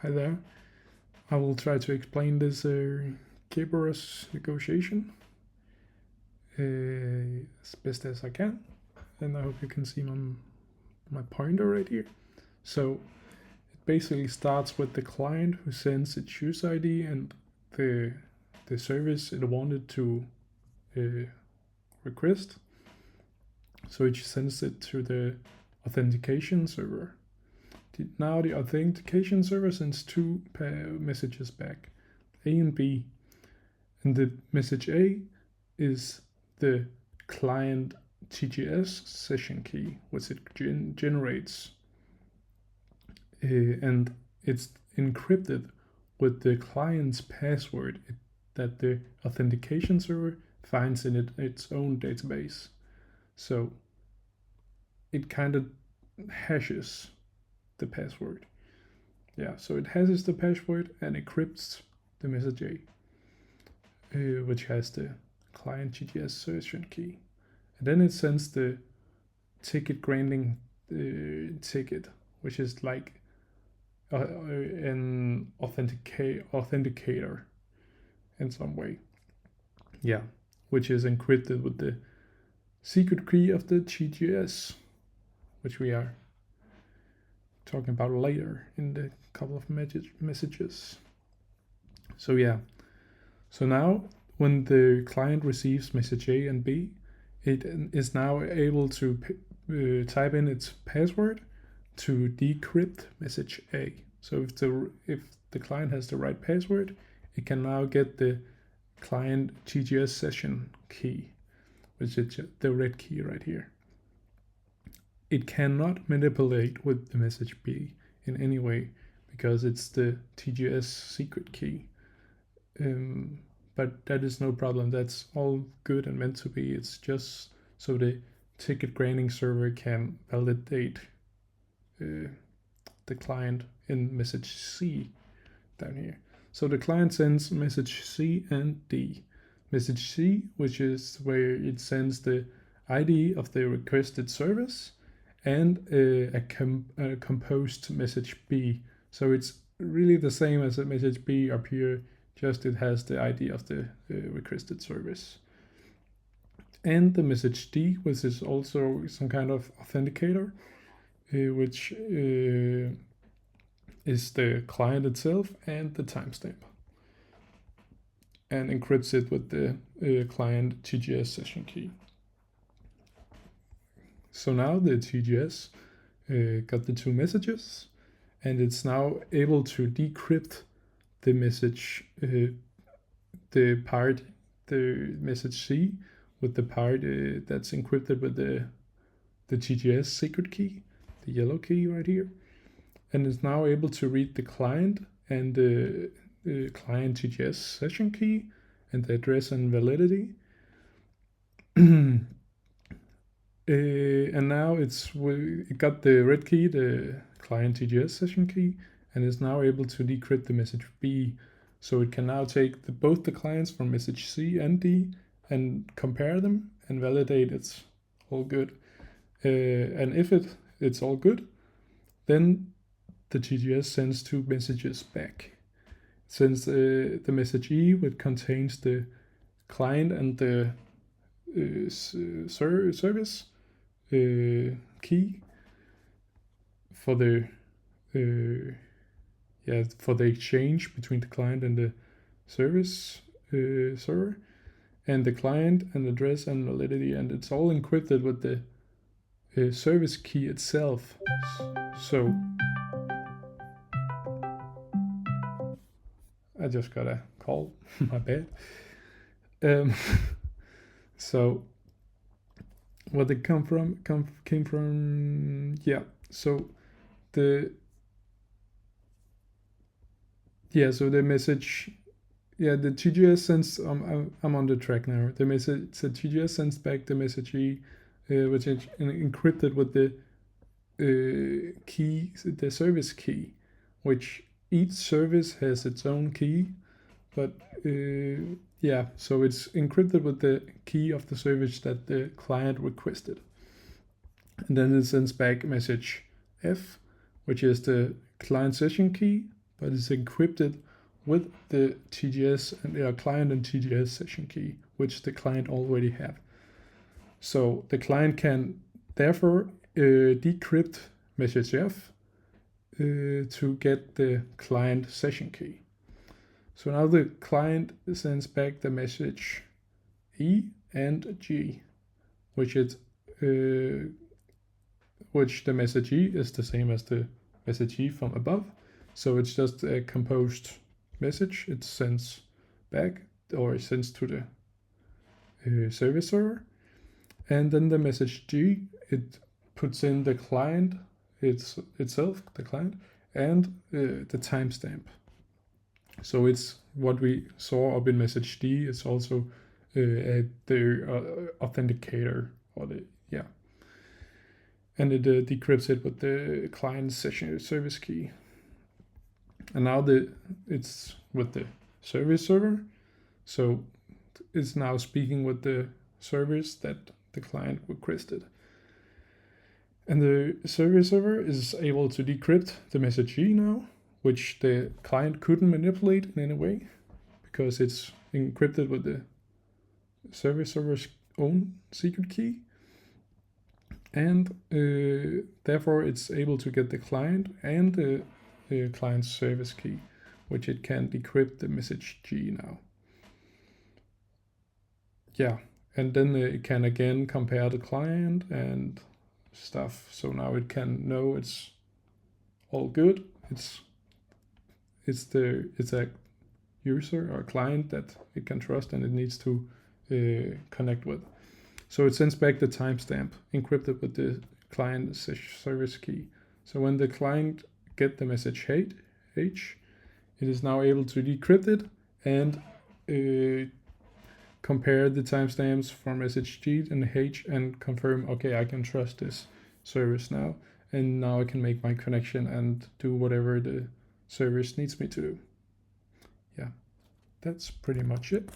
Hi there. I will try to explain this Kerberos negotiation as best as I can, and I hope you can see my pointer right here. So it basically starts with the client who sends its user ID and the service it wanted to request. So it sends it to the authentication server. Now the authentication server sends two messages back, A and B. And the message A is the client TGS session key, which it generates. And it's encrypted with the client's password that the authentication server finds in its own database. So it kind of hashes the password. Yeah, so it hashes the password and encrypts the message A, which has the client GTS session key. And then it sends the ticket granting ticket, which is like an authenticator in some way. Yeah, which is encrypted with the secret key of the GTS, which we are talking about later in the couple of messages. So yeah, so now when the client receives message A and B, it is now able to type in its password to decrypt message A. So if the client has the right password, it can now get the client GGS session key, which is the red key right here. It cannot manipulate with the message B in any way because it's the TGS secret key. But that is no problem. That's all good and meant to be. It's just so the ticket granting server can validate the client in message C down here. So the client sends message C and D. Message C, which is where it sends the ID of the requested service, and a composed message B. So it's really the same as a message B up here, just it has the ID of the requested service. And the message D, which is also some kind of authenticator, which is the client itself and the timestamp, and encrypts it with the client TGS session key. So now the TGS got the two messages, and it's now able to decrypt the message, the message C, with the part that's encrypted with the TGS secret key, the yellow key right here, and is now able to read the client and the client TGS session key and the address and validity. And now it got the red key, the client TGS session key, and is now able to decrypt the message B. So it can now take both the clients from message C and D and compare them and validate it's all good. And if it's all good, then the TGS sends two messages back. It sends the message E, which contains the client and the service key for the for the exchange between the client and the service server, and the client and address and validity, and it's all encrypted with the service key itself. So I just got a call. My bad. So what they came from, yeah. So the message, the TGS sends. I'm on the track now. The TGS sends back the message E, which is encrypted with the key, the service key, which each service has its own key, but so it's encrypted with the key of the service that the client requested. And then it sends back message F, which is the client session key, but it's encrypted with the TGS and client and TGS session key, which the client already have. So the client can therefore decrypt message F to get the client session key. So now the client sends back the message E and G, which the message E is the same as the message E from above. So it's just a composed message it sends back, or it sends to the service server. And then the message G, it puts in the client itself, the client, and the timestamp. So it's what we saw up in message D. It's also the authenticator, or and it decrypts it with the client session service key. And now it's with the service server, so it's now speaking with the service that the client requested. And the service server is able to decrypt the message E now, which the client couldn't manipulate in any way because it's encrypted with the service server's own secret key. And therefore it's able to get the client and the client's service key, which it can decrypt the message G now. Yeah, and then it can again compare the client and stuff. So now it can know it's all good. It's a user or client that it can trust and it needs to connect with. So it sends back the timestamp encrypted with the client service key. So when the client get the message H, it is now able to decrypt it and compare the timestamps from message G and H and confirm, okay, I can trust this service now, and now I can make my connection and do whatever the service needs me to do. Yeah, that's pretty much it.